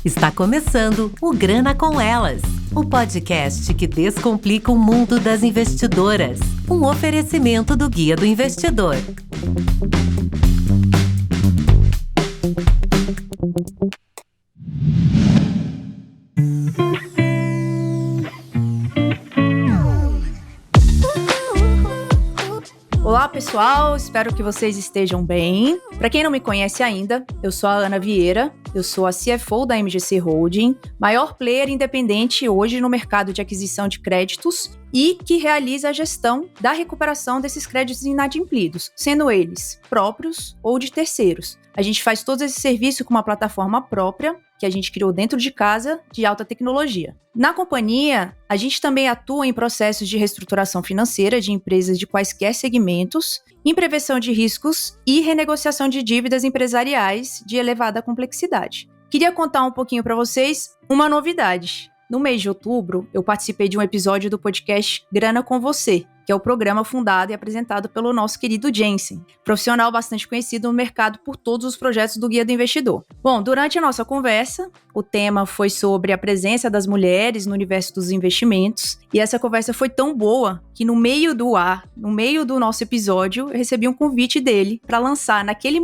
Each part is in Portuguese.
Está começando o Grana com Elas, o podcast que descomplica o mundo das investidoras. Um oferecimento do Guia do Investidor. Olá pessoal, espero que vocês estejam bem. Para quem não me conhece ainda, eu sou a Ana Vieira, eu sou a CFO da MGC Holding, maior player independente hoje no mercado de aquisição de créditos e que realiza a gestão da recuperação desses créditos inadimplidos, sendo eles próprios ou de terceiros. A gente faz todo esse serviço com uma plataforma própria que a gente criou dentro de casa, de alta tecnologia. Na companhia, a gente também atua em processos de reestruturação financeira de empresas de quaisquer segmentos, em prevenção de riscos e renegociação de dívidas empresariais de elevada complexidade. Queria contar um pouquinho para vocês uma novidade. No mês de outubro, eu participei de um episódio do podcast Grana com Você, que é o programa fundado e apresentado pelo nosso querido Jensen, profissional bastante conhecido no mercado por todos os projetos do Guia do Investidor. Bom, durante a nossa conversa, o tema foi sobre a presença das mulheres no universo dos investimentos, e essa conversa foi tão boa que no meio do nosso episódio, eu recebi um convite dele para lançar naquele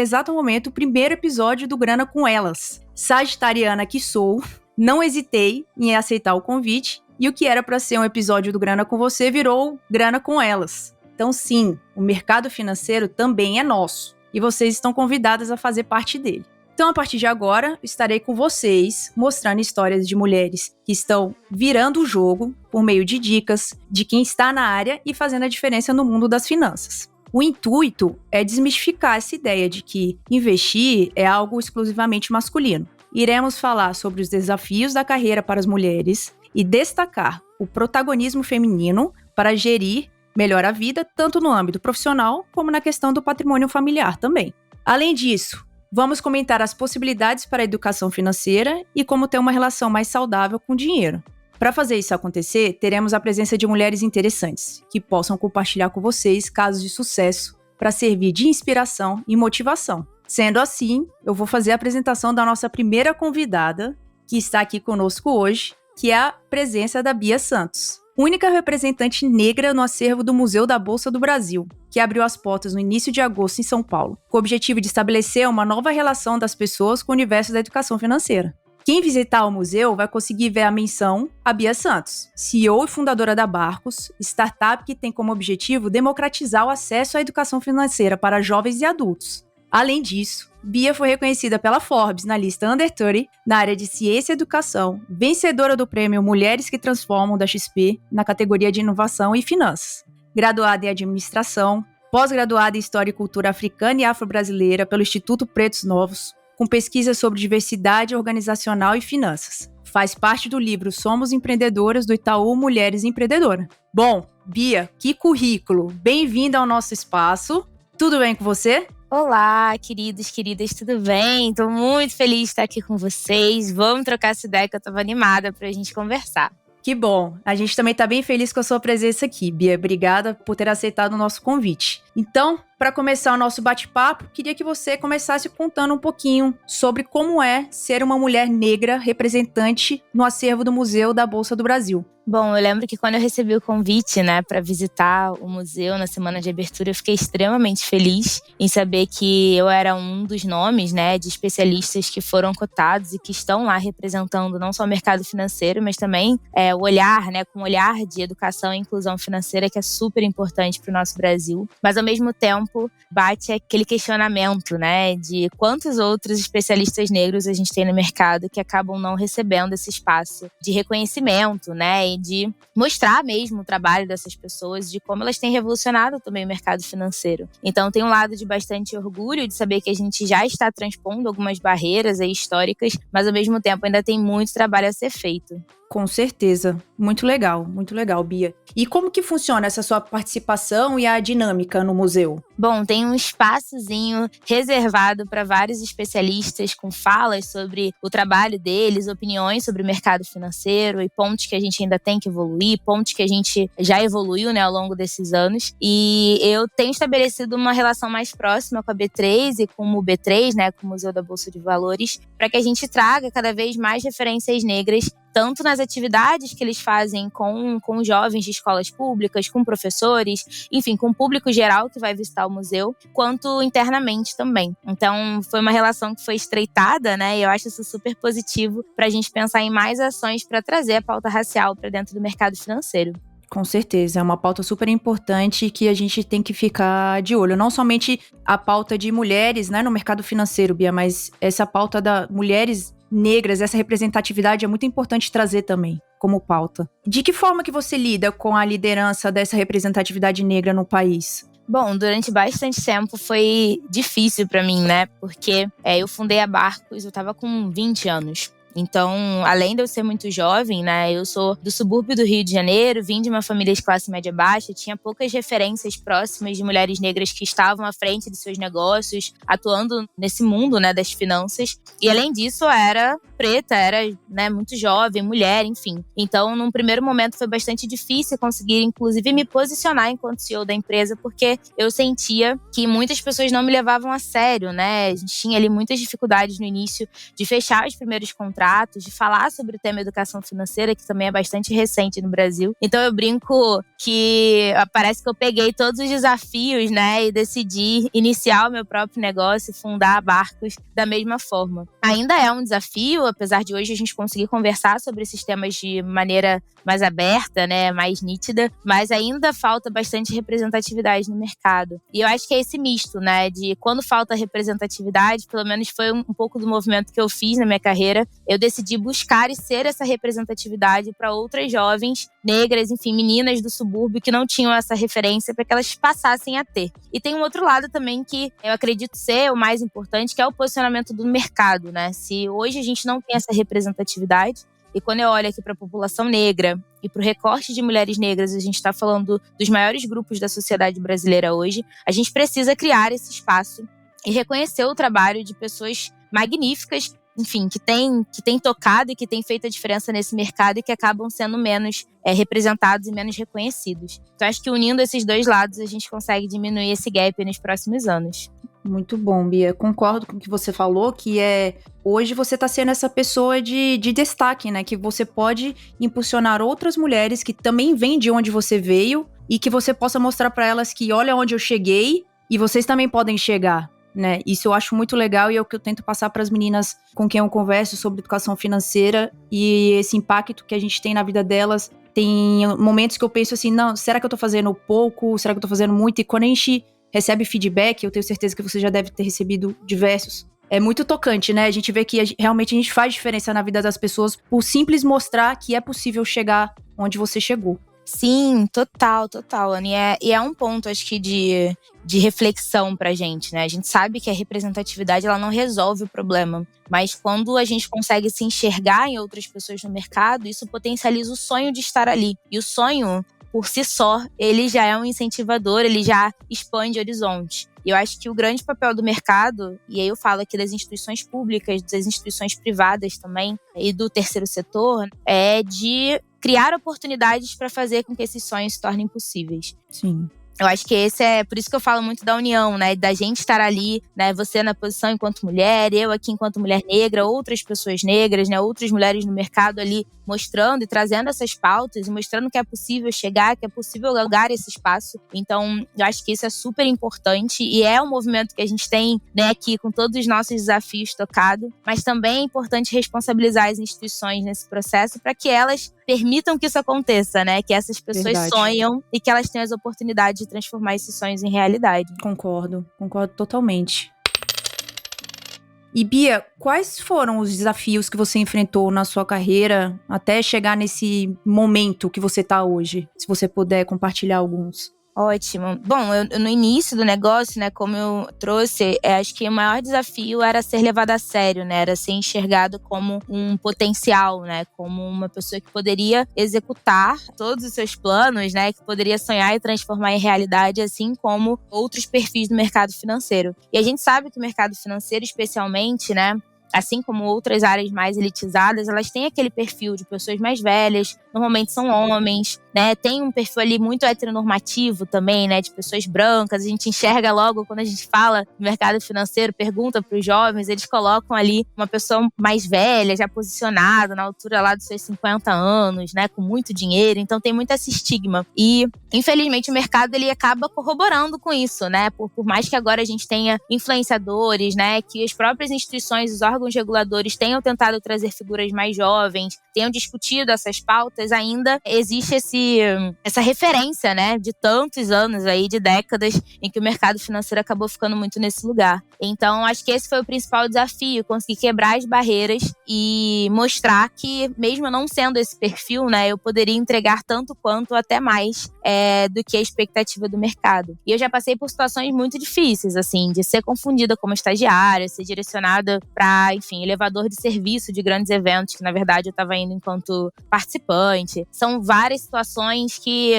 exato momento, o primeiro episódio do Grana com Elas. Sagitariana que sou, não hesitei em aceitar o convite, e o que era para ser um episódio do Grana com Você virou Grana com Elas. Então sim, o mercado financeiro também é nosso, e vocês estão convidadas a fazer parte dele. Então, a partir de agora, estarei com vocês, mostrando histórias de mulheres que estão virando o jogo por meio de dicas de quem está na área e fazendo a diferença no mundo das finanças. O intuito é desmistificar essa ideia de que investir é algo exclusivamente masculino. Iremos falar sobre os desafios da carreira para as mulheres e destacar o protagonismo feminino para gerir melhor a vida, tanto no âmbito profissional como na questão do patrimônio familiar também. Além disso, vamos comentar as possibilidades para a educação financeira e como ter uma relação mais saudável com o dinheiro. Para fazer isso acontecer, teremos a presença de mulheres interessantes, que possam compartilhar com vocês casos de sucesso para servir de inspiração e motivação. Sendo assim, eu vou fazer a apresentação da nossa primeira convidada, que está aqui conosco hoje, que é a presença da Bia Santos, única representante negra no acervo do Museu da Bolsa do Brasil, que abriu as portas no início de agosto em São Paulo, com o objetivo de estabelecer uma nova relação das pessoas com o universo da educação financeira. Quem visitar o museu vai conseguir ver a menção a Bia Santos, CEO e fundadora da Barcos, startup que tem como objetivo democratizar o acesso à educação financeira para jovens e adultos. Além disso, Bia foi reconhecida pela Forbes na lista Under 30 na área de ciência e educação, vencedora do prêmio Mulheres que Transformam da XP na categoria de inovação e finanças. Graduada em administração, pós-graduada em história e cultura africana e afro-brasileira pelo Instituto Pretos Novos, com pesquisas sobre diversidade organizacional e finanças. Faz parte do livro Somos Empreendedoras do Itaú Mulheres Empreendedoras. Bom, Bia, que currículo! Bem-vinda ao nosso espaço. Tudo bem com você? Olá, queridos, queridas, tudo bem? Tô muito feliz de estar aqui com vocês. Vamos trocar essa ideia que eu tava animada pra gente conversar. Que bom! A gente também tá bem feliz com a sua presença aqui, Bia. Obrigada por ter aceitado o nosso convite. Então, para começar o nosso bate-papo, queria que você começasse contando um pouquinho sobre como é ser uma mulher negra representante no acervo do Museu da Bolsa do Brasil. Bom, eu lembro que quando eu recebi o convite, para visitar o museu na semana de abertura, eu fiquei extremamente feliz em saber que eu era um dos nomes, de especialistas que foram cotados e que estão lá representando não só o mercado financeiro, mas também o olhar, com o olhar de educação e inclusão financeira, que é super importante para o nosso Brasil. Mas, ao mesmo tempo, bate aquele questionamento, de quantos outros especialistas negros a gente tem no mercado que acabam não recebendo esse espaço de reconhecimento, e de mostrar mesmo o trabalho dessas pessoas, de como elas têm revolucionado também o mercado financeiro. Então tem um lado de bastante orgulho de saber que a gente já está transpondo algumas barreiras aí históricas, mas ao mesmo tempo ainda tem muito trabalho a ser feito. Com certeza. Muito legal, Bia. E como que funciona essa sua participação e a dinâmica no museu? Bom, tem um espaçozinho reservado para vários especialistas com falas sobre o trabalho deles, opiniões sobre o mercado financeiro e pontos que a gente ainda tem que evoluir, pontos que a gente já evoluiu, né, ao longo desses anos. E eu tenho estabelecido uma relação mais próxima com a B3 e com o B3, né, com o Museu da Bolsa de Valores, para que a gente traga cada vez mais referências negras, tanto nas atividades que eles fazem com jovens de escolas públicas, com professores, enfim, com o público geral que vai visitar o museu, quanto internamente também. Então, foi uma relação que foi estreitada, né? E eu acho isso super positivo para a gente pensar em mais ações para trazer a pauta racial para dentro do mercado financeiro. Com certeza, é uma pauta super importante que a gente tem que ficar de olho. Não somente a pauta de mulheres, né, no mercado financeiro, Bia, mas essa pauta da mulheres negras, essa representatividade é muito importante trazer também como pauta. De que forma que você lida com a liderança dessa representatividade negra no país? Bom, durante bastante tempo foi difícil para mim, né? Porque eu fundei a Barcos, eu tava com 20 anos. Então, além de eu ser muito jovem, né, eu sou do subúrbio do Rio de Janeiro, vim de uma família de classe média baixa, tinha poucas referências próximas de mulheres negras que estavam à frente de seus negócios, atuando nesse mundo, né, das finanças. E além disso, eu era preta, era, né, muito jovem, mulher, enfim. Então, num primeiro momento foi bastante difícil conseguir, inclusive, me posicionar enquanto CEO da empresa, porque eu sentia que muitas pessoas não me levavam a sério, né? A gente tinha ali muitas dificuldades no início de fechar os primeiros contratos, de falar sobre o tema educação financeira, que também é bastante recente no Brasil. Então, eu brinco que parece que eu peguei todos os desafios, né, e decidi iniciar o meu próprio negócio e fundar a Barcos da mesma forma. Ainda é um desafio, apesar de hoje a gente conseguir conversar sobre esses temas de maneira mais aberta, né, mais nítida, mas ainda falta bastante representatividade no mercado. E eu acho que é esse misto, né, de quando falta representatividade, pelo menos foi um pouco do movimento que eu fiz na minha carreira, eu decidi buscar e ser essa representatividade para outras jovens negras, enfim, meninas do subúrbio que não tinham essa referência para que elas passassem a ter. E tem um outro lado também que eu acredito ser o mais importante, que é o posicionamento do mercado, né? Se hoje a gente não tem essa representatividade, e quando eu olho aqui para a população negra e para o recorte de mulheres negras, a gente está falando dos maiores grupos da sociedade brasileira hoje, a gente precisa criar esse espaço e reconhecer o trabalho de pessoas magníficas, enfim, que tem tocado e que tem feito a diferença nesse mercado e que acabam sendo menos representados e menos reconhecidos. Então, acho que unindo esses dois lados, a gente consegue diminuir esse gap nos próximos anos. Muito bom, Bia. Concordo com o que você falou, que hoje você está sendo essa pessoa de destaque, né? Que você pode impulsionar outras mulheres que também vêm de onde você veio e que você possa mostrar para elas que olha onde eu cheguei e vocês também podem chegar. Né? Isso eu acho muito legal e é o que eu tento passar para as meninas com quem eu converso sobre educação financeira e esse impacto que a gente tem na vida delas. Tem momentos que eu penso assim, não, será que eu tô fazendo pouco? Será que eu tô fazendo muito? E quando a gente recebe feedback, eu tenho certeza que você já deve ter recebido diversos. É muito tocante, né? A gente vê que realmente a gente faz diferença na vida das pessoas por simples mostrar que é possível chegar onde você chegou. Sim, total, Anny. E é um ponto, acho que, de reflexão pra gente, né? A gente sabe que a representatividade, ela não resolve o problema. Mas quando a gente consegue se enxergar em outras pessoas no mercado, isso potencializa o sonho de estar ali. E o sonho, por si só, ele já é um incentivador, ele já expande horizontes. E eu acho que o grande papel do mercado, e aí eu falo aqui das instituições públicas, das instituições privadas também, e do terceiro setor, é de criar oportunidades para fazer com que esses sonhos se tornem possíveis. Sim. Eu acho que por isso que eu falo muito da união, né? Da gente estar ali, né? Você na posição enquanto mulher, eu aqui enquanto mulher negra, outras pessoas negras, né? Outras mulheres no mercado ali mostrando e trazendo essas pautas e mostrando que é possível chegar, que é possível galgar esse espaço. Então, eu acho que isso é super importante e é um movimento que a gente tem, né, aqui com todos os nossos desafios tocado, mas também é importante responsabilizar as instituições nesse processo para que elas permitam que isso aconteça, né? Que essas pessoas sonham e que elas tenham as oportunidades de transformar esses sonhos em realidade. Concordo totalmente. E Bia, quais foram os desafios que você enfrentou na sua carreira até chegar nesse momento que você está hoje? Se você puder compartilhar alguns. Ótimo. Bom, eu no início do negócio, né, como eu trouxe, acho que o maior desafio era ser levado a sério, né, era ser enxergado como um potencial, né, como uma pessoa que poderia executar todos os seus planos, né, que poderia sonhar e transformar em realidade, assim como outros perfis do mercado financeiro. E a gente sabe que o mercado financeiro, especialmente, né, assim como outras áreas mais elitizadas, elas têm aquele perfil de pessoas mais velhas, normalmente são homens, né? Tem um perfil ali muito heteronormativo também, né? De pessoas brancas. A gente enxerga logo quando a gente fala no mercado financeiro, pergunta para os jovens, eles colocam ali uma pessoa mais velha, já posicionada, na altura lá dos seus 50 anos, né? Com muito dinheiro. Então tem muito esse estigma. E, infelizmente, o mercado ele acaba corroborando com isso, né? Por mais que agora a gente tenha influenciadores, né? Que as próprias instituições, os órgãos reguladores tenham tentado trazer figuras mais jovens, tenham discutido essas pautas, ainda existe essa referência, né, de tantos anos aí, de décadas, em que o mercado financeiro acabou ficando muito nesse lugar. Então, acho que esse foi o principal desafio, conseguir quebrar as barreiras e mostrar que, mesmo não sendo esse perfil, né, eu poderia entregar tanto quanto até mais do que a expectativa do mercado. E eu já passei por situações muito difíceis, assim, de ser confundida como estagiária, ser direcionada para, enfim, elevador de serviço de grandes eventos, que na verdade eu estava indo enquanto participante. São várias situações que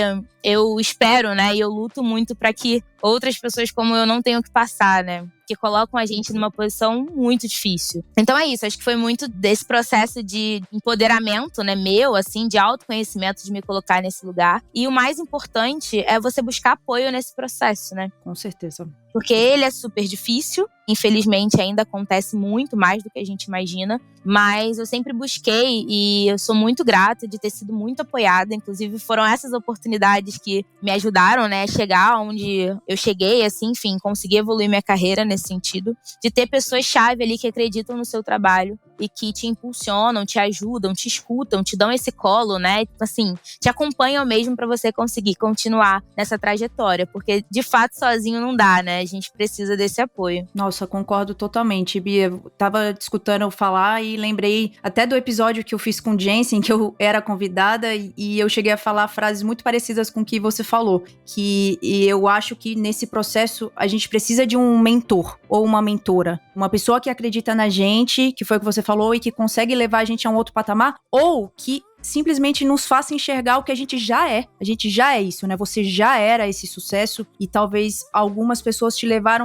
eu espero, né, e eu luto muito para que outras pessoas como eu não tenham que passar, né, que colocam a gente numa posição muito difícil. Então é isso, acho que foi muito desse processo de empoderamento, né, meu, assim, de autoconhecimento, de me colocar nesse lugar. E o mais importante é você buscar apoio nesse processo, né? Com certeza. Porque ele é super difícil, infelizmente ainda acontece muito mais do que a gente imagina, mas eu sempre busquei e eu sou muito grata de ter sido muito apoiada, inclusive foram essas oportunidades que me ajudaram, né, a chegar onde eu cheguei, assim, enfim, conseguir evoluir minha carreira nesse sentido, de ter pessoas-chave ali que acreditam no seu trabalho e que te impulsionam, te ajudam, te escutam, te dão esse colo, né, assim, te acompanham mesmo para você conseguir continuar nessa trajetória, porque de fato sozinho não dá, né, a gente precisa desse apoio. Nossa, concordo totalmente, Bia. Eu tava escutando eu falar e lembrei até do episódio que eu fiz com o Jensen, que eu era convidada e eu cheguei a falar frases muito parecidas com o que você falou, que eu acho que nesse processo a gente precisa de um mentor ou uma mentora, uma pessoa que acredita na gente, que foi o que você falou, e que consegue levar a gente a um outro patamar, ou que simplesmente nos faça enxergar o que a gente já é. A gente já é isso, né? Você já era esse sucesso e talvez algumas pessoas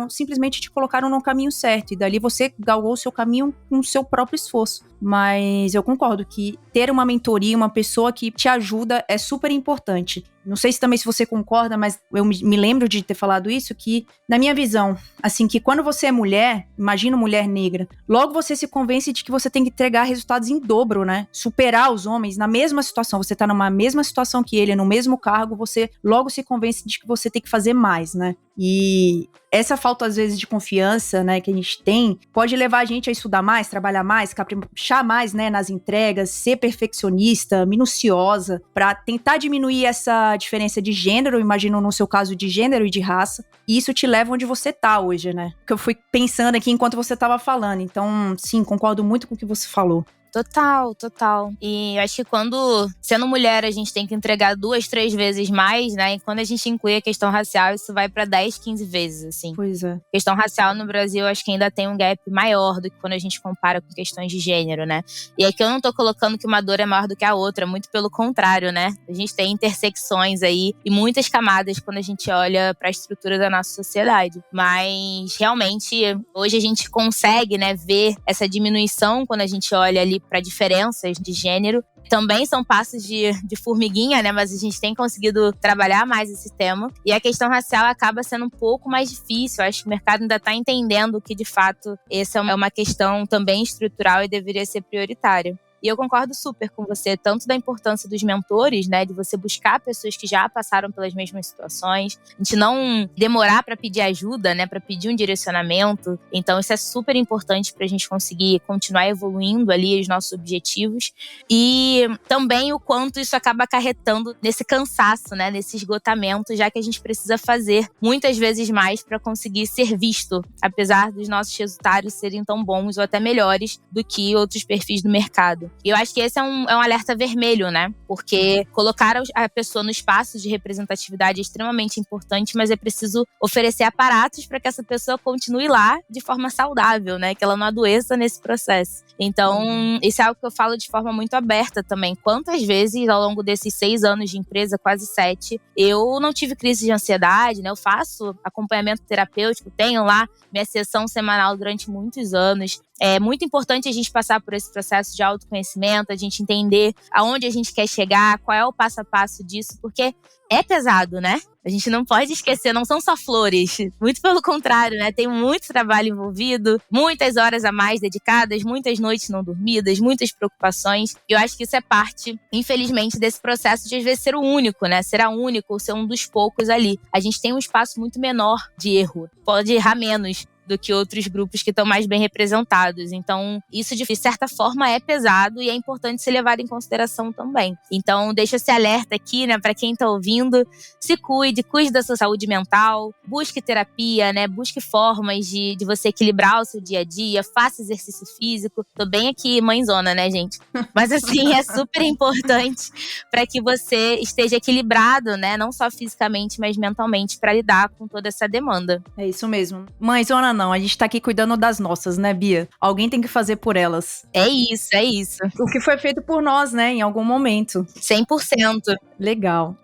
simplesmente te colocaram no caminho certo e dali você galgou o seu caminho com o seu próprio esforço. Mas eu concordo que ter uma mentoria, uma pessoa que te ajuda é super importante. Não sei se também se você concorda, mas eu me lembro de ter falado isso, que na minha visão, assim, que quando você é mulher, imagina mulher negra, logo você se convence de que você tem que entregar resultados em dobro, né? Superar os homens na mesma situação. Você tá numa mesma situação que ele, no mesmo cargo, você logo se convence de que você tem que fazer mais, né? E essa falta, às vezes, de confiança, né, que a gente tem, pode levar a gente a estudar mais, trabalhar mais, caprichar mais, né, nas entregas, ser perfeccionista, minuciosa, para tentar diminuir essa diferença de gênero, imagino no seu caso de gênero e de raça, e isso te leva onde você tá hoje, né? Que eu fui pensando aqui enquanto você tava falando, então, sim, concordo muito com o que você falou. Total, total. E eu acho que quando, sendo mulher, a gente tem que entregar 2, 3 vezes mais, né? E quando a gente inclui a questão racial, isso vai pra 10, 15 vezes, assim. Pois é. Questão racial no Brasil, acho que ainda tem um gap maior do que quando a gente compara com questões de gênero, né? E aqui eu não tô colocando que uma dor é maior do que a outra, muito pelo contrário, né? A gente tem intersecções aí e muitas camadas quando a gente olha pra estrutura da nossa sociedade. Mas, realmente, hoje a gente consegue, né, ver essa diminuição quando a gente olha ali para diferenças de gênero. Também são passos de formiguinha, né? Mas a gente tem conseguido trabalhar mais esse tema. E a questão racial acaba sendo um pouco mais difícil. Eu acho que o mercado ainda está entendendo que, de fato, essa é uma questão também estrutural e deveria ser prioritária. E eu concordo super com você, tanto da importância dos mentores, né, de você buscar pessoas que já passaram pelas mesmas situações, a gente não demorar para pedir ajuda, né, para pedir um direcionamento. Então isso é super importante para a gente conseguir continuar evoluindo ali os nossos objetivos. E também o quanto isso acaba acarretando nesse cansaço, né, nesse esgotamento, já que a gente precisa fazer muitas vezes mais para conseguir ser visto, apesar dos nossos resultados serem tão bons ou até melhores do que outros perfis do mercado. E eu acho que esse é um alerta vermelho, né? Porque colocar a pessoa no espaço de representatividade é extremamente importante, mas é preciso oferecer aparatos para que essa pessoa continue lá de forma saudável, né? Que ela não adoeça nesse processo. Então, isso é algo que eu falo de forma muito aberta também. Quantas vezes, ao longo desses 6 anos de empresa, quase 7, eu não tive crise de ansiedade, né? Eu faço acompanhamento terapêutico, tenho lá minha sessão semanal durante muitos anos. É muito importante a gente passar por esse processo de autoconhecimento, a gente entender aonde a gente quer chegar, qual é o passo a passo disso, porque é pesado, né? A gente não pode esquecer, não são só flores. Muito pelo contrário, né? Tem muito trabalho envolvido, muitas horas a mais dedicadas, muitas noites não dormidas, muitas preocupações. E eu acho que isso é parte, infelizmente, desse processo de às vezes ser o único, né? Ser a única ou ser um dos poucos ali. A gente tem um espaço muito menor de erro. Pode errar menos do que outros grupos que estão mais bem representados. Então, isso de certa forma é pesado e é importante ser levado em consideração também. Então, deixa esse alerta aqui, né, para quem está ouvindo, se cuide da sua saúde mental, busque terapia, né, busque formas de você equilibrar o seu dia a dia, faça exercício físico. Tô bem aqui mãezona, né, gente? Mas assim, é super importante para que você esteja equilibrado, né, não só fisicamente, mas mentalmente, para lidar com toda essa demanda. É isso mesmo. Mãezona não, a gente tá aqui cuidando das nossas, né, Bia? Alguém tem que fazer por elas. É isso. O que foi feito por nós, né, em algum momento. 100%. Legal.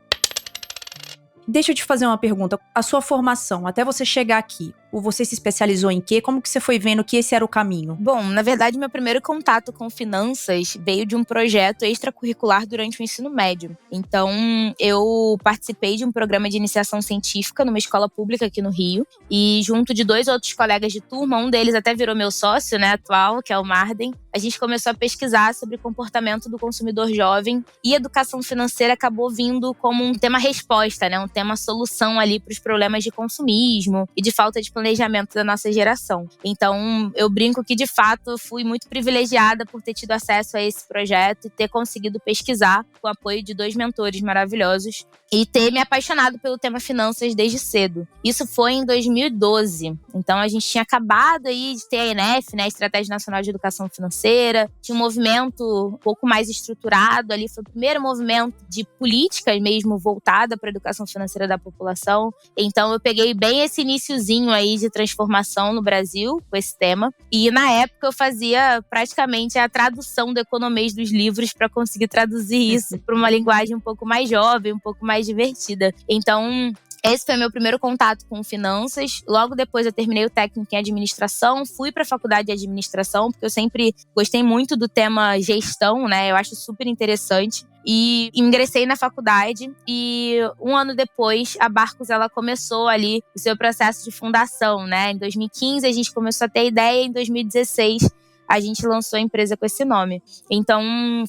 Deixa eu te fazer uma pergunta. A sua formação, até você chegar aqui, você se especializou em quê? Como que você foi vendo que esse era o caminho? Bom, na verdade, meu primeiro contato com finanças veio de um projeto extracurricular durante o ensino médio. Então, eu participei de um programa de iniciação científica numa escola pública aqui no Rio. E junto de 2 outros colegas de turma, um deles até virou meu sócio, né, atual, que é o Marden, a gente começou a pesquisar sobre comportamento do consumidor jovem. E educação financeira acabou vindo como um tema-resposta, né, um tema-solução ali para os problemas de consumismo e de falta de planejamento da nossa geração. Então, eu brinco que, de fato, fui muito privilegiada por ter tido acesso a esse projeto e ter conseguido pesquisar com o apoio de 2 mentores maravilhosos e ter me apaixonado pelo tema finanças desde cedo. Isso foi em 2012. Então, a gente tinha acabado aí de ter a ENEF, né, a Estratégia Nacional de Educação Financeira, tinha um movimento um pouco mais estruturado ali, foi o primeiro movimento de política mesmo voltada para a educação financeira da população. Então, eu peguei bem esse iniciozinho aí de transformação no Brasil com esse tema. E na época eu fazia praticamente a tradução do economês dos livros para conseguir traduzir isso para uma linguagem um pouco mais jovem, um pouco mais divertida. Então, esse foi meu primeiro contato com finanças. Logo depois eu terminei o técnico em administração, fui para a faculdade de administração, porque eu sempre gostei muito do tema gestão, né? Eu acho super interessante. E ingressei na faculdade e 1 ano depois a Barcos ela começou ali o seu processo de fundação, né? Em 2015 a gente começou a ter ideia, em 2016 a gente lançou a empresa com esse nome. Então,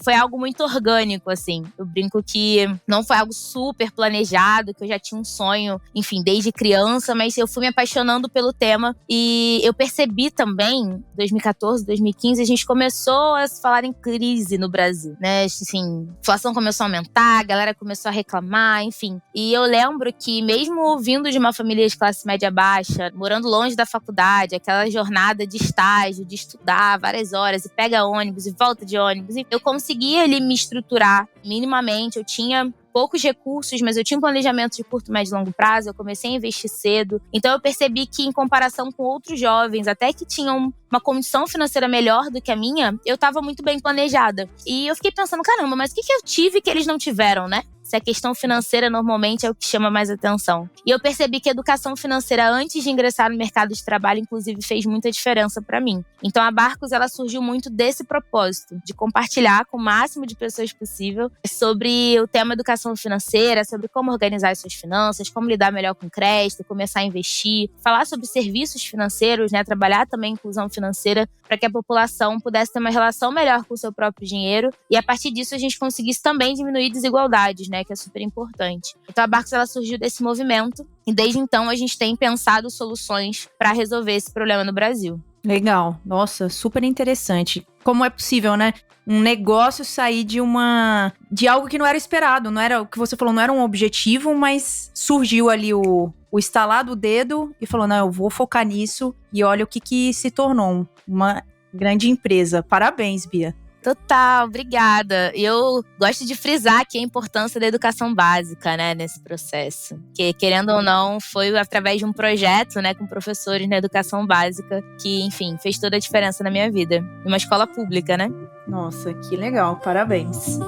foi algo muito orgânico, assim. Eu brinco que não foi algo super planejado, que eu já tinha um sonho, enfim, desde criança, mas eu fui me apaixonando pelo tema. E eu percebi também, 2014, 2015, a gente começou a se falar em crise no Brasil, né? Assim, a inflação começou a aumentar, a galera começou a reclamar, enfim. E eu lembro que, mesmo vindo de uma família de classe média baixa, morando longe da faculdade, aquela jornada de estágio, de estudar várias horas, e pega ônibus e volta de ônibus, e eu conseguia ali me estruturar minimamente. Eu tinha poucos recursos, mas eu tinha um planejamento de curto, médio e longo prazo, eu comecei a investir cedo. Então eu percebi que, em comparação com outros jovens, até que tinham uma condição financeira melhor do que a minha, eu estava muito bem planejada. E eu fiquei pensando, caramba, mas o que eu tive que eles não tiveram, né? Se a questão financeira normalmente é o que chama mais atenção. E eu percebi que a educação financeira, antes de ingressar no mercado de trabalho, inclusive, fez muita diferença para mim. Então a Barcos, ela surgiu muito desse propósito, de compartilhar com o máximo de pessoas possível sobre o tema educação financeira, sobre como organizar as suas finanças, como lidar melhor com crédito, começar a investir, falar sobre serviços financeiros, né, trabalhar também inclusão financeira para que a população pudesse ter uma relação melhor com o seu próprio dinheiro e, a partir disso, a gente conseguisse também diminuir desigualdades, né, que é super importante. Então a Barcos, ela surgiu desse movimento e desde então a gente tem pensado soluções para resolver esse problema no Brasil. Legal, nossa, super interessante. Como é possível, né? Um negócio sair de algo que não era esperado, não era o que você falou, não era um objetivo, mas surgiu ali o estalar do dedo e falou, não, eu vou focar nisso, e olha o que se tornou, uma grande empresa. Parabéns, Bia. Total, obrigada. Eu gosto de frisar aqui a importância da educação básica, né, nesse processo. Que, querendo ou não, foi através de um projeto, né, com professores na educação básica que, enfim, fez toda a diferença na minha vida. Numa escola pública, né? Nossa, que legal, parabéns.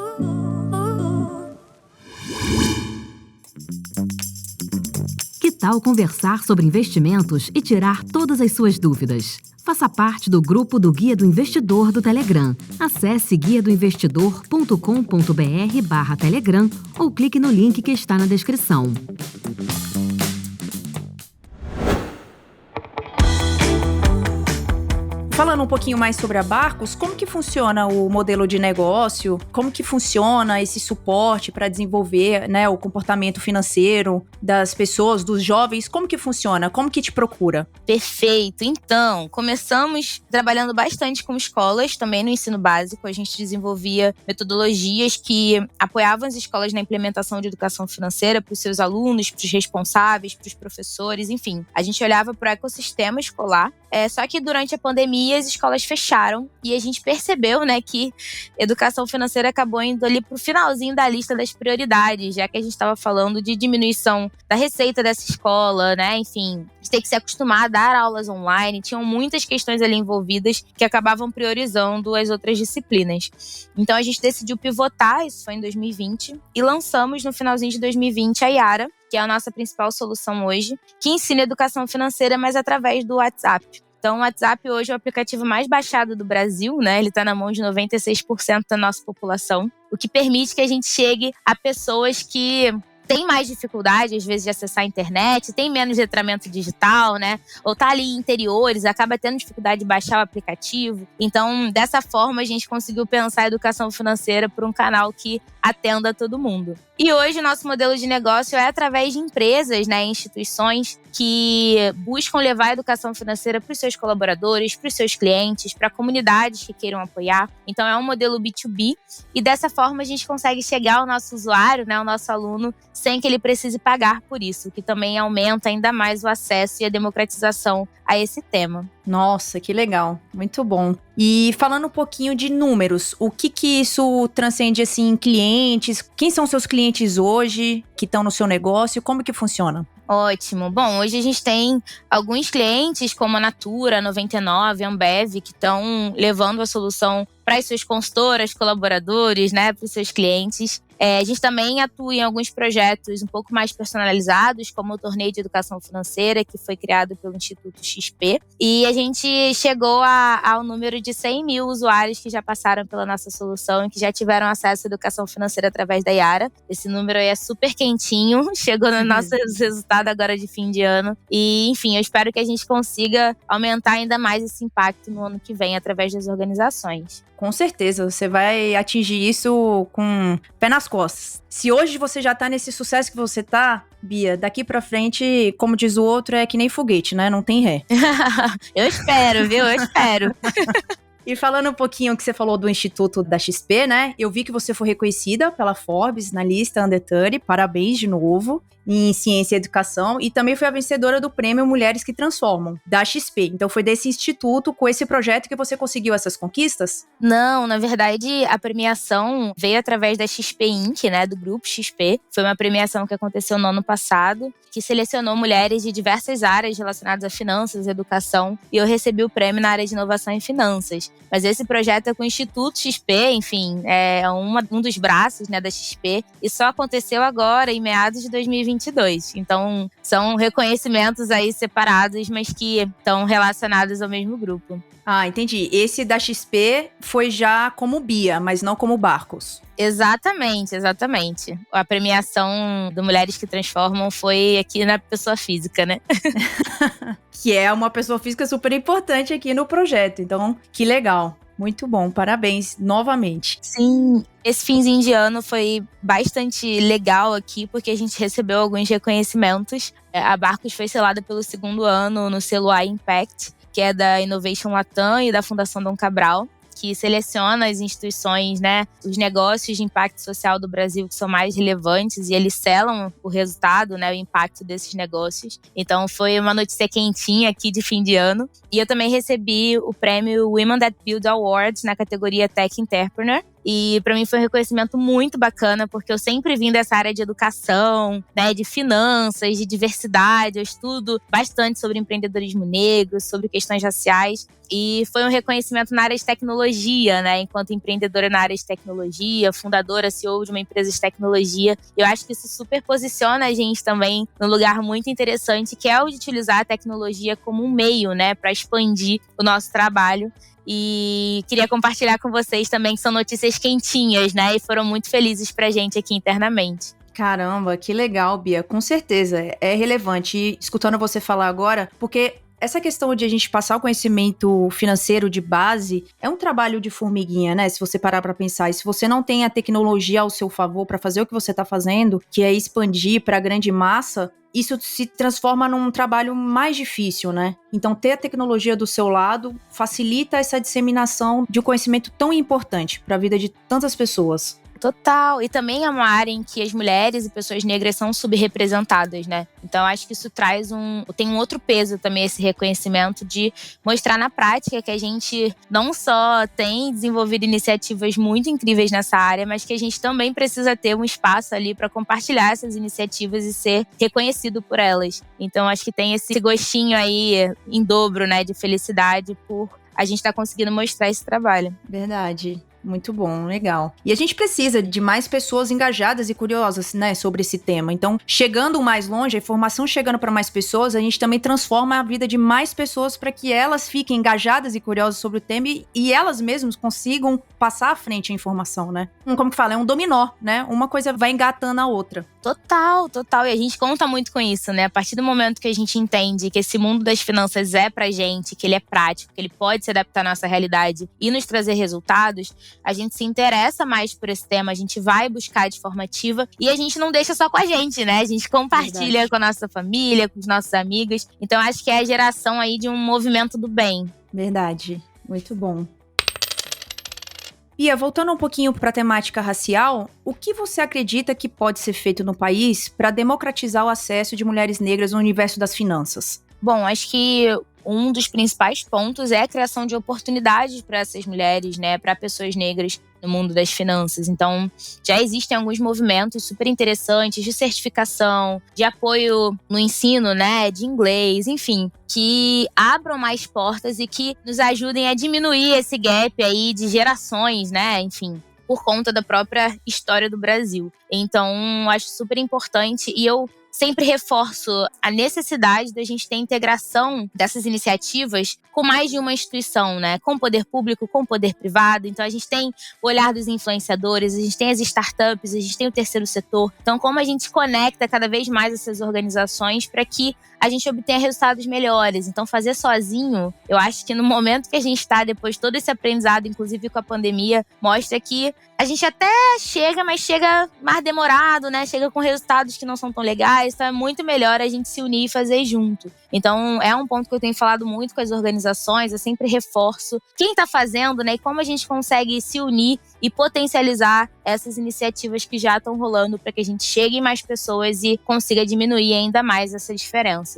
Que tal conversar sobre investimentos e tirar todas as suas dúvidas? Faça parte do grupo do Guia do Investidor do Telegram. Acesse guiadoinvestidor.com.br/Telegram ou clique no link que está na descrição. Falando um pouquinho mais sobre a Barcos, como que funciona o modelo de negócio? Como que funciona esse suporte para desenvolver, né, o comportamento financeiro das pessoas, dos jovens? Como que funciona? Como que te procura? Perfeito. Então, começamos trabalhando bastante com escolas, também no ensino básico. A gente desenvolvia metodologias que apoiavam as escolas na implementação de educação financeira para os seus alunos, para os responsáveis, para os professores, enfim. A gente olhava para o ecossistema escolar. Só que durante a pandemia as escolas fecharam e a gente percebeu, né, que educação financeira acabou indo ali pro finalzinho da lista das prioridades, já que a gente estava falando de diminuição da receita dessa escola, né, enfim, a gente tem que se acostumar a dar aulas online, tinham muitas questões ali envolvidas que acabavam priorizando as outras disciplinas. Então a gente decidiu pivotar, isso foi em 2020, e lançamos no finalzinho de 2020 a Yara, que é a nossa principal solução hoje, que ensina educação financeira, mas através do WhatsApp. Então, o WhatsApp hoje é o aplicativo mais baixado do Brasil, né? Ele está na mão de 96% da nossa população, o que permite que a gente chegue a pessoas que tem mais dificuldade, às vezes, de acessar a internet, tem menos letramento digital, né? Ou tá ali em interiores, acaba tendo dificuldade de baixar o aplicativo. Então, dessa forma, a gente conseguiu pensar a educação financeira por um canal que atenda todo mundo. E hoje, o nosso modelo de negócio é através de empresas, né, instituições que buscam levar a educação financeira para os seus colaboradores, para os seus clientes, para comunidades que queiram apoiar. Então, é um modelo B2B e dessa forma a gente consegue chegar ao nosso usuário, né, ao nosso aluno, sem que ele precise pagar por isso, que também aumenta ainda mais o acesso e a democratização a esse tema. Nossa, que legal, muito bom. E falando um pouquinho de números, o que isso transcende assim em clientes? Quem são seus clientes hoje que estão no seu negócio? Como que funciona? Ótimo. Bom, hoje a gente tem alguns clientes como a Natura, 99, Ambev, que estão levando a solução para as suas consultoras, colaboradores, né, para os seus clientes. A gente também atua em alguns projetos um pouco mais personalizados, como o Torneio de Educação Financeira, que foi criado pelo Instituto XP. E a gente chegou ao número de 100 mil usuários que já passaram pela nossa solução e que já tiveram acesso à educação financeira através da Yara. Esse número aí é super quentinho, chegou no nosso resultado agora de fim de ano. E, enfim, eu espero que a gente consiga aumentar ainda mais esse impacto no ano que vem através das organizações. Com certeza, você vai atingir isso com pé nas costas. Se hoje você já tá nesse sucesso que você tá, Bia, daqui pra frente, como diz o outro, é que nem foguete, né? Não tem ré. Eu espero, viu? Eu espero. E falando um pouquinho que você falou do Instituto da XP, né? Eu vi que você foi reconhecida pela Forbes na lista Under 30. Parabéns de novo. Em Ciência e Educação, e também foi a vencedora do prêmio Mulheres que Transformam, da XP. Então foi desse instituto, com esse projeto, que você conseguiu essas conquistas? Não, na verdade, a premiação veio através da XP Inc., né, do grupo XP. Foi uma premiação que aconteceu no ano passado, que selecionou mulheres de diversas áreas relacionadas a finanças e educação, e eu recebi o prêmio na área de inovação em finanças. Mas esse projeto é com o Instituto XP, enfim, é um dos braços, né, da XP, e só aconteceu agora, em meados de 2022. Então, são reconhecimentos aí separados, mas que estão relacionados ao mesmo grupo. Ah, entendi. Esse da XP foi já como Bia, mas não como Barcos. Exatamente, exatamente. A premiação do Mulheres que Transformam foi aqui na pessoa física, né? Que é uma pessoa física super importante aqui no projeto. Então, que legal. Muito bom, parabéns novamente. Sim, esse finzinho de ano foi bastante legal aqui, porque a gente recebeu alguns reconhecimentos. A Barcos foi selada pelo 2º ano no selo impact, que é da Innovation Latam e da Fundação Dom Cabral, que seleciona as instituições, né, os negócios de impacto social do Brasil que são mais relevantes e eles selam o resultado, né, o impacto desses negócios. Então foi uma notícia quentinha aqui de fim de ano. E eu também recebi o prêmio Women That Build Awards na categoria Tech Entrepreneur. E para mim foi um reconhecimento muito bacana, porque eu sempre vim dessa área de educação, né, de finanças, de diversidade. Eu estudo bastante sobre empreendedorismo negro, sobre questões raciais. E foi um reconhecimento na área de tecnologia, né, enquanto empreendedora na área de tecnologia, fundadora, CEO de uma empresa de tecnologia. Eu acho que isso super posiciona a gente também num lugar muito interessante, que é o de utilizar a tecnologia como um meio, né, para expandir o nosso trabalho. E queria compartilhar com vocês também que são notícias quentinhas, né? E foram muito felizes pra gente aqui internamente. Caramba, que legal, Bia. Com certeza, é relevante. E escutando você falar agora, porque essa questão de a gente passar o conhecimento financeiro de base é um trabalho de formiguinha, né? Se você parar pra pensar. E se você não tem a tecnologia ao seu favor pra fazer o que você tá fazendo, que é expandir pra grande massa, isso se transforma num trabalho mais difícil, né? Então, ter a tecnologia do seu lado facilita essa disseminação de um conhecimento tão importante para a vida de tantas pessoas. Total. E também é uma área em que as mulheres e pessoas negras são subrepresentadas, né? Então, acho que isso tem um outro peso também, esse reconhecimento de mostrar na prática que a gente não só tem desenvolvido iniciativas muito incríveis nessa área, mas que a gente também precisa ter um espaço ali para compartilhar essas iniciativas e ser reconhecido por elas. Então, acho que tem esse gostinho aí em dobro, né, de felicidade por a gente estar conseguindo mostrar esse trabalho. Verdade. Muito bom, legal. E a gente precisa de mais pessoas engajadas e curiosas, né, sobre esse tema. Então, chegando mais longe, a informação chegando para mais pessoas, a gente também transforma a vida de mais pessoas para que elas fiquem engajadas e curiosas sobre o tema e elas mesmas consigam passar à frente a informação, né? Como que fala? É um dominó, né? Uma coisa vai engatando a outra. Total, total. E a gente conta muito com isso, né? A partir do momento que a gente entende que esse mundo das finanças é pra gente, que ele é prático, que ele pode se adaptar à nossa realidade e nos trazer resultados, a gente se interessa mais por esse tema, a gente vai buscar de forma ativa e a gente não deixa só com a gente, né? A gente compartilha Verdade. Com a nossa família, com os nossos amigos. Então, acho que é a geração aí de um movimento do bem. Verdade. Muito bom. Bia, voltando um pouquinho para a temática racial, o que você acredita que pode ser feito no país para democratizar o acesso de mulheres negras no universo das finanças? Bom, acho que um dos principais pontos é a criação de oportunidades para essas mulheres, né, para pessoas negras no mundo das finanças. Então, já existem alguns movimentos super interessantes de certificação, de apoio no ensino, né, de inglês, enfim, que abram mais portas e que nos ajudem a diminuir esse gap aí de gerações, né, enfim, por conta da própria história do Brasil. Então, acho super importante e eu sempre reforço a necessidade da gente ter integração dessas iniciativas com mais de uma instituição, né? Com o poder público, com o poder privado. Então, a gente tem o olhar dos influenciadores, a gente tem as startups, a gente tem o terceiro setor. Então, como a gente conecta cada vez mais essas organizações para que a gente obtenha resultados melhores. Então, fazer sozinho, eu acho que no momento que a gente está, depois de todo esse aprendizado, inclusive com a pandemia, mostra que a gente até chega, mas chega mais demorado, né? Chega com resultados que não são tão legais. Então, é muito melhor a gente se unir e fazer junto. Então, é um ponto que eu tenho falado muito com as organizações. Eu sempre reforço quem está fazendo, né? E como a gente consegue se unir e potencializar essas iniciativas que já estão rolando para que a gente chegue em mais pessoas e consiga diminuir ainda mais essas diferenças.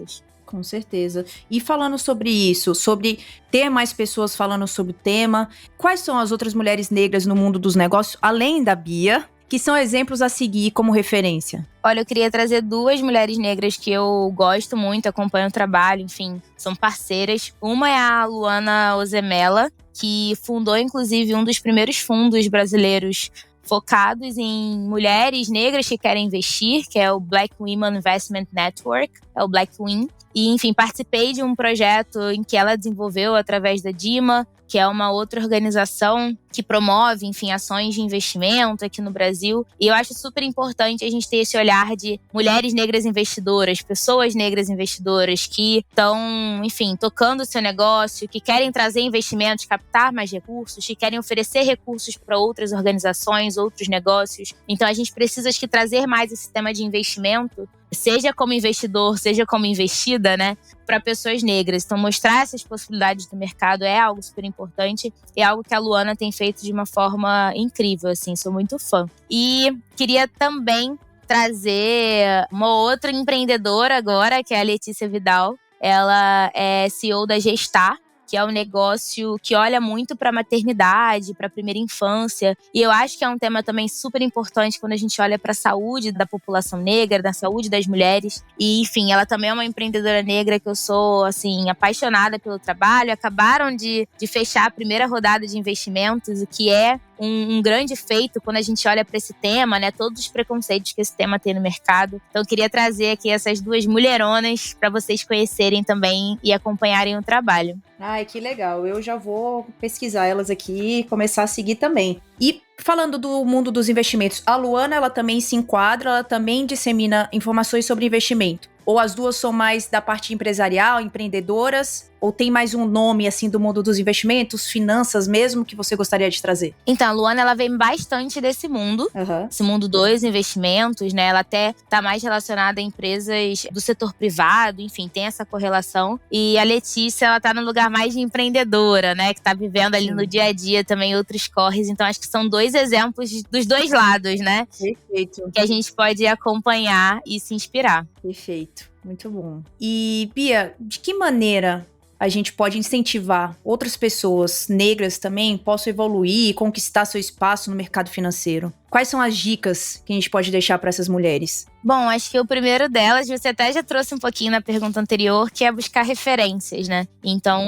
Com certeza. E falando sobre isso, sobre ter mais pessoas falando sobre o tema, quais são as outras mulheres negras no mundo dos negócios, além da Bia, que são exemplos a seguir como referência? Olha, eu queria trazer duas mulheres negras que eu gosto muito, acompanho o trabalho, enfim, são parceiras. Uma é a Luana Ozemela, que fundou, inclusive, um dos primeiros fundos brasileiros focados em mulheres negras que querem investir, que é o Black Women Investment Network, é o Black Win. E, enfim, participei de um projeto em que ela desenvolveu através da DIMA, que é uma outra organização que promove, enfim, ações de investimento aqui no Brasil. E eu acho super importante a gente ter esse olhar de mulheres negras investidoras, pessoas negras investidoras que estão, enfim, tocando o seu negócio, que querem trazer investimentos, captar mais recursos, que querem oferecer recursos para outras organizações, outros negócios. Então, a gente precisa, acho que, trazer mais esse tema de investimento, seja como investidor, seja como investida, né, para pessoas negras. Então, mostrar essas possibilidades do mercado é algo super importante, é algo que a Luana tem feito de uma forma incrível, assim, sou muito fã. E queria também trazer uma outra empreendedora agora, que é a Letícia Vidal. Ela é CEO da Gestar, que é um negócio que olha muito para a maternidade, para a primeira infância. E eu acho que é um tema também super importante quando a gente olha para a saúde da população negra, da saúde das mulheres. E, enfim, ela também é uma empreendedora negra que eu sou, assim, apaixonada pelo trabalho. Acabaram de fechar a primeira rodada de investimentos, o que é um grande feito quando a gente olha para esse tema, né? Todos os preconceitos que esse tema tem no mercado. Então, eu queria trazer aqui essas duas mulheronas para vocês conhecerem também e acompanharem o trabalho. Ai, que legal. Eu já vou pesquisar elas aqui e começar a seguir também. E falando do mundo dos investimentos, a Luana, ela também se enquadra, ela também dissemina informações sobre investimento. Ou as duas são mais da parte empresarial, empreendedoras? Ou tem mais um nome, assim, do mundo dos investimentos, finanças mesmo, que você gostaria de trazer? Então, a Luana, ela vem bastante desse mundo. Esse mundo dos investimentos, né? Ela até tá mais relacionada a empresas do setor privado, enfim, tem essa correlação. E a Letícia, ela tá no lugar mais de empreendedora, né? Que tá vivendo ali no dia a dia também outros corres. Então, acho que são dois exemplos dos dois lados, né? Perfeito. Que a gente pode acompanhar e se inspirar. Perfeito. Muito bom. E, Bia, de que maneira a gente pode incentivar outras pessoas negras também possam evoluir e conquistar seu espaço no mercado financeiro? Quais são as dicas que a gente pode deixar para essas mulheres? Bom, acho que o primeiro delas, você até já trouxe um pouquinho na pergunta anterior, que é buscar referências, né? Então,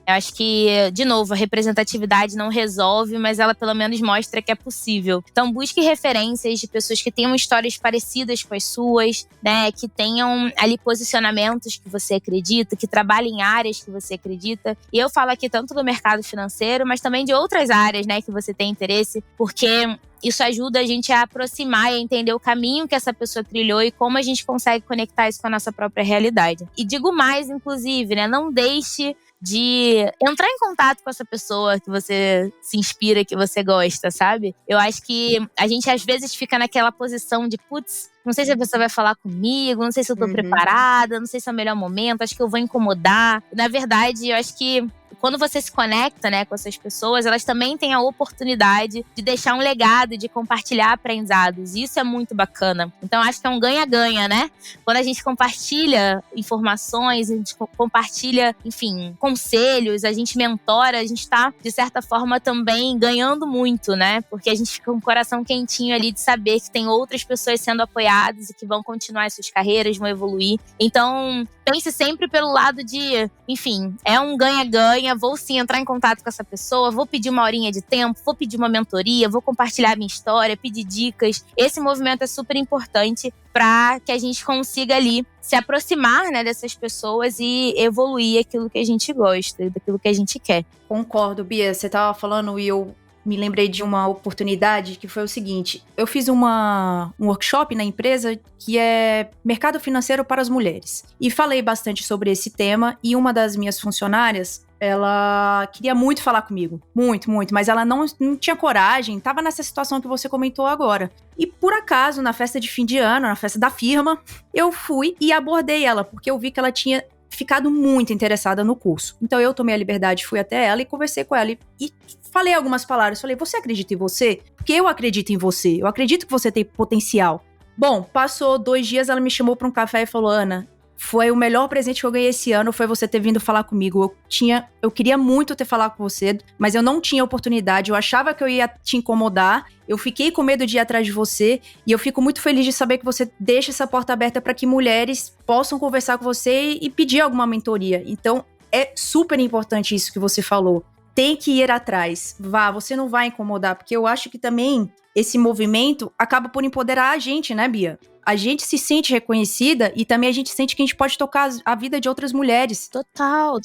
eu acho que, de novo, a representatividade não resolve, mas ela pelo menos mostra que é possível. Então, busque referências de pessoas que tenham histórias parecidas com as suas, né? Que tenham ali posicionamentos que você acredita, que trabalhem em áreas que você acredita. E eu falo aqui tanto do mercado financeiro, mas também de outras áreas, né? Que você tem interesse, porque isso ajuda a gente a aproximar e a entender o caminho que essa pessoa trilhou e como a gente consegue conectar isso com a nossa própria realidade. E digo mais, inclusive, né? Não deixe de entrar em contato com essa pessoa que você se inspira, que você gosta, sabe? Eu acho que a gente às vezes fica naquela posição de, putz, não sei se a pessoa vai falar comigo, não sei se eu tô preparada, não sei se é o melhor momento, acho que eu vou incomodar. Na verdade, eu acho que quando você se conecta, né, com essas pessoas, elas também têm a oportunidade de deixar um legado, de compartilhar aprendizados. Isso é muito bacana. Então, acho que é um ganha-ganha, né? Quando a gente compartilha informações, a gente compartilha, enfim, conselhos, a gente mentora, a gente tá, de certa forma, também ganhando muito, né? Porque a gente fica com o coração quentinho ali de saber que tem outras pessoas sendo apoiadas e que vão continuar as suas carreiras, vão evoluir. Então, pense sempre pelo lado de, enfim, é um ganha-ganha. Vou sim entrar em contato com essa pessoa, vou pedir uma horinha de tempo, vou pedir uma mentoria, vou compartilhar minha história, pedir dicas. Esse movimento é super importante para que a gente consiga ali se aproximar, né, dessas pessoas e evoluir aquilo que a gente gosta, daquilo que a gente quer. Concordo, Bia. Você estava falando e eu me lembrei de uma oportunidade que foi o seguinte. Eu fiz um workshop na empresa que é Mercado Financeiro para as Mulheres. E falei bastante sobre esse tema e uma das minhas funcionárias, ela queria muito falar comigo. Muito, muito. Mas ela não tinha coragem. Tava nessa situação que você comentou agora. E por acaso, na festa de fim de ano, na festa da firma, eu fui e abordei ela. Porque eu vi que ela tinha ficado muito interessada no curso. Então eu tomei a liberdade, fui até ela e conversei com ela. E falei algumas palavras. Falei, você acredita em você? Porque eu acredito em você. Eu acredito que você tem potencial. Bom, passou 2 dias, ela me chamou para um café e falou, Ana, foi o melhor presente que eu ganhei esse ano, foi você ter vindo falar comigo. Eu queria muito ter falado com você, mas eu não tinha oportunidade, eu achava que eu ia te incomodar, eu fiquei com medo de ir atrás de você, e eu fico muito feliz de saber que você deixa essa porta aberta para que mulheres possam conversar com você e pedir alguma mentoria. Então, é super importante isso que você falou. Tem que ir atrás. Você não vai incomodar, porque eu acho que também esse movimento acaba por empoderar a gente, né, Bia? A gente se sente reconhecida e também a gente sente que a gente pode tocar a vida de outras mulheres. Total.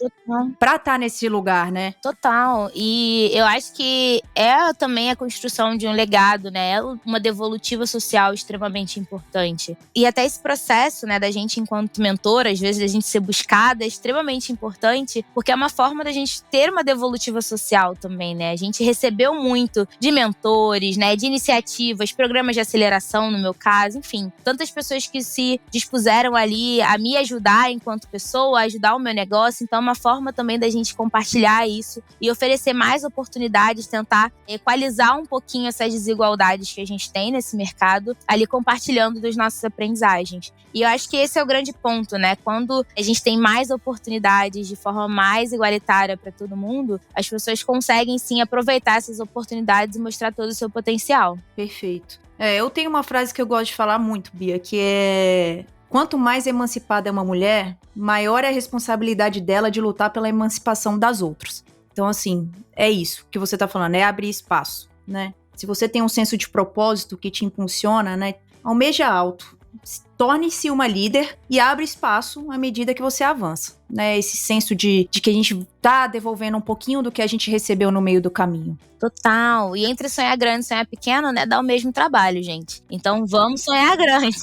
Pra estar nesse lugar, né? Total. E eu acho que é também a construção de um legado, né? É uma devolutiva social extremamente importante. E até esse processo, né, da gente enquanto mentora, às vezes da gente ser buscada, é extremamente importante, porque é uma forma da gente ter uma devolutiva social também, né? A gente recebeu muito de mentores, né, de iniciativas, programas de aceleração no meu caso, enfim, tantas pessoas que se dispuseram ali a me ajudar enquanto pessoa, a ajudar o meu negócio. Então é uma forma também da gente compartilhar isso e oferecer mais oportunidades, tentar equalizar um pouquinho essas desigualdades que a gente tem nesse mercado, ali compartilhando das nossas aprendizagens. E eu acho que esse é o grande ponto, né? Quando a gente tem mais oportunidades de forma mais igualitária para todo mundo, as pessoas conseguem sim aproveitar essas oportunidades e mostrar todo o seu potencial. Perfeito. Eu tenho uma frase que eu gosto de falar muito, Bia, que é: quanto mais emancipada é uma mulher, maior é a responsabilidade dela de lutar pela emancipação das outras. Então, assim, é isso que você tá falando, é abrir espaço, né? Se você tem um senso de propósito que te impulsiona, né? Almeja alto. Torne-se uma líder e abre espaço à medida que você avança, né? Esse senso de que a gente tá devolvendo um pouquinho do que a gente recebeu no meio do caminho. Total. E entre sonhar grande e sonhar pequeno, né, dá o mesmo trabalho, gente. Então vamos sonhar grande.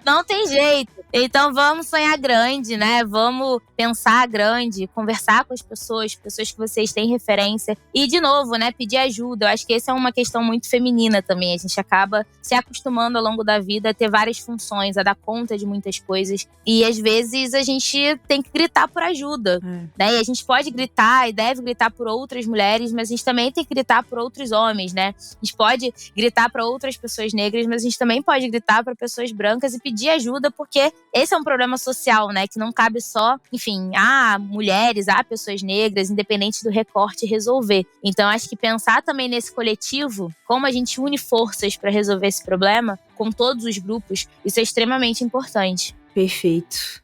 Não tem jeito. Então vamos sonhar grande, né? Vamos pensar grande, conversar com as pessoas que vocês têm referência. E, de novo, né, pedir ajuda. Eu acho que essa é uma questão muito feminina também. A gente acaba se acostumando ao longo da vida a ter várias funções, a dar conta de muitas coisas. E, às vezes, a gente tem que gritar por ajuda. Né? E a gente pode gritar e deve gritar por outras mulheres, mas a gente também tem que gritar por outros homens, né? A gente pode gritar para outras pessoas negras, mas a gente também pode gritar para pessoas brancas e pedir ajuda, porque esse é um problema social, né? Que não cabe só, enfim, a mulheres, a pessoas negras, independente do recorte, resolver. Então, acho que pensar também nesse coletivo, como a gente une forças para resolver esse problema, com todos os grupos, isso é extremamente importante. Perfeito.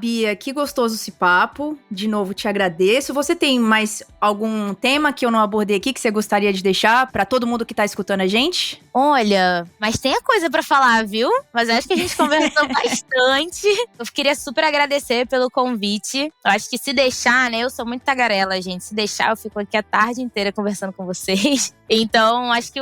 Bia, que gostoso esse papo. De novo, te agradeço. Você tem mais algum tema que eu não abordei aqui que você gostaria de deixar para todo mundo que tá escutando a gente? Olha, mas tem a coisa pra falar, viu? Mas acho que a gente conversou bastante. Eu queria super agradecer pelo convite. Eu acho que se deixar, né? Eu sou muito tagarela, gente. Se deixar, eu fico aqui a tarde inteira conversando com vocês. Então, acho que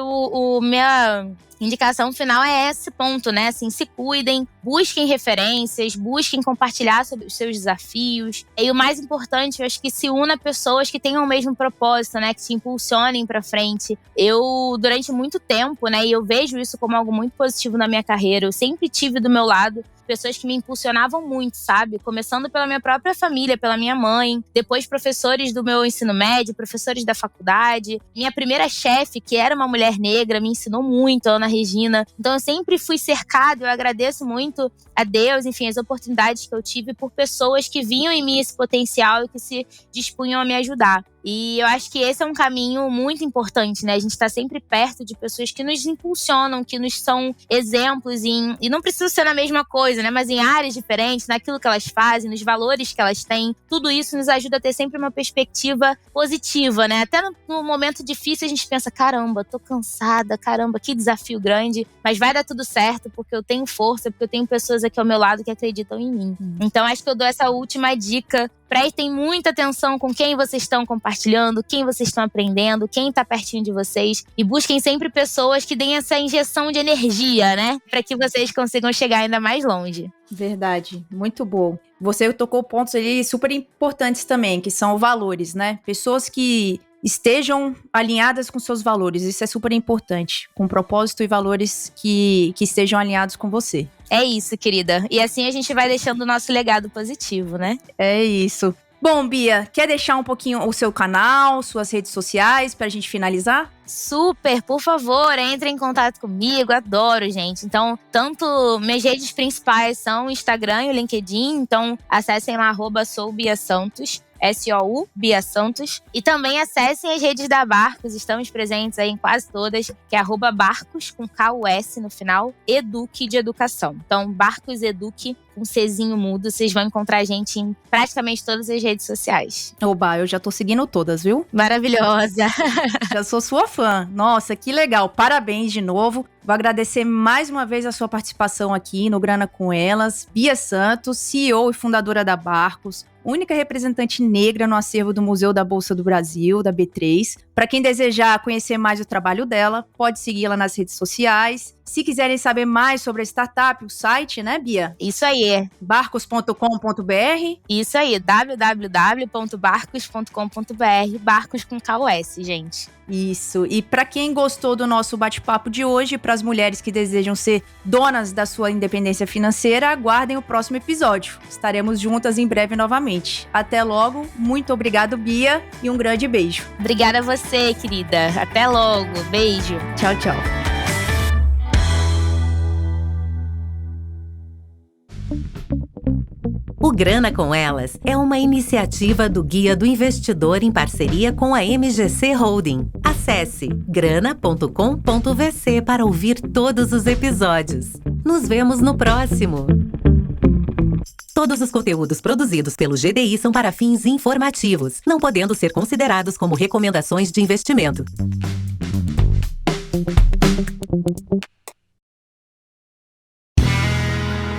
minha indicação final é esse ponto, né? Assim, se cuidem, busquem referências, busquem compartilhar sobre os seus desafios. E o mais importante, eu acho que se una pessoas que tenham o mesmo propósito, né? Que te impulsionem pra frente. Eu, durante muito tempo, né? E eu vejo isso como algo muito positivo na minha carreira. Eu sempre tive do meu lado pessoas que me impulsionavam muito, sabe? Começando pela minha própria família, pela minha mãe. Depois, professores do meu ensino médio, professores da faculdade. Minha primeira chefe, que era uma mulher negra, me ensinou muito, a Ana Regina. Então, eu sempre fui cercada. Eu agradeço muito a Deus, enfim, as oportunidades que eu tive por pessoas que viam em mim esse potencial e que se dispunham a me ajudar. E eu acho que esse é um caminho muito importante, né? A gente tá sempre perto de pessoas que nos impulsionam, que nos são exemplos e não precisa ser na mesma coisa, né? Mas em áreas diferentes, naquilo que elas fazem, nos valores que elas têm. Tudo isso nos ajuda a ter sempre uma perspectiva positiva, né? Até no momento difícil a gente pensa, caramba, tô cansada, caramba, que desafio grande. Mas vai dar tudo certo, porque eu tenho força, porque eu tenho pessoas aqui ao meu lado que acreditam em mim. Então acho que eu dou essa última dica. Prestem muita atenção com quem vocês estão compartilhando, quem vocês estão aprendendo, quem está pertinho de vocês. E busquem sempre pessoas que deem essa injeção de energia, né? Para que vocês consigam chegar ainda mais longe. Verdade, muito bom. Você tocou pontos ali super importantes também, que são valores, né? Pessoas que estejam alinhadas com seus valores, isso é super importante. Com propósito e valores que estejam alinhados com você. É isso, querida. E assim a gente vai deixando o nosso legado positivo, né? É isso. Bom, Bia, quer deixar um pouquinho o seu canal, suas redes sociais pra gente finalizar? Super, por favor, entre em contato comigo, adoro, gente. Então, tanto minhas redes principais são o Instagram e o LinkedIn, então acessem lá @soubiasantos. SOU, Bia Santos. E também acessem as redes da Barcos, estamos presentes aí em quase todas, que é @Barcos, com KUS no final, Eduque de Educação. Então, Barcos Eduque, com Czinho mudo, vocês vão encontrar a gente em praticamente todas as redes sociais. Oba, eu já tô seguindo todas, viu? Maravilhosa! Já sou sua fã. Nossa, que legal. Parabéns de novo. Vou agradecer mais uma vez a sua participação aqui no Grana com Elas. Bia Santos, CEO e fundadora da Barcos, única representante negra no acervo do Museu da Bolsa do Brasil, da B3. Para quem desejar conhecer mais o trabalho dela, pode segui-la nas redes sociais. Se quiserem saber mais sobre a startup, o site, né, Bia? Isso aí. Barcos.com.br. Isso aí, www.barcos.com.br, barcos com KOS, gente. Isso. E para quem gostou do nosso bate-papo de hoje, para as mulheres que desejam ser donas da sua independência financeira, aguardem o próximo episódio. Estaremos juntas em breve novamente. Até logo. Muito obrigado, Bia, e um grande beijo. Obrigada a você, querida. Até logo. Beijo. Tchau, tchau. O Grana com Elas é uma iniciativa do Guia do Investidor em parceria com a MGC Holding. Acesse grana.com.vc para ouvir todos os episódios. Nos vemos no próximo! Todos os conteúdos produzidos pelo GDI são para fins informativos, não podendo ser considerados como recomendações de investimento.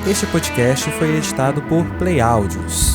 Este podcast foi editado por Play Áudios.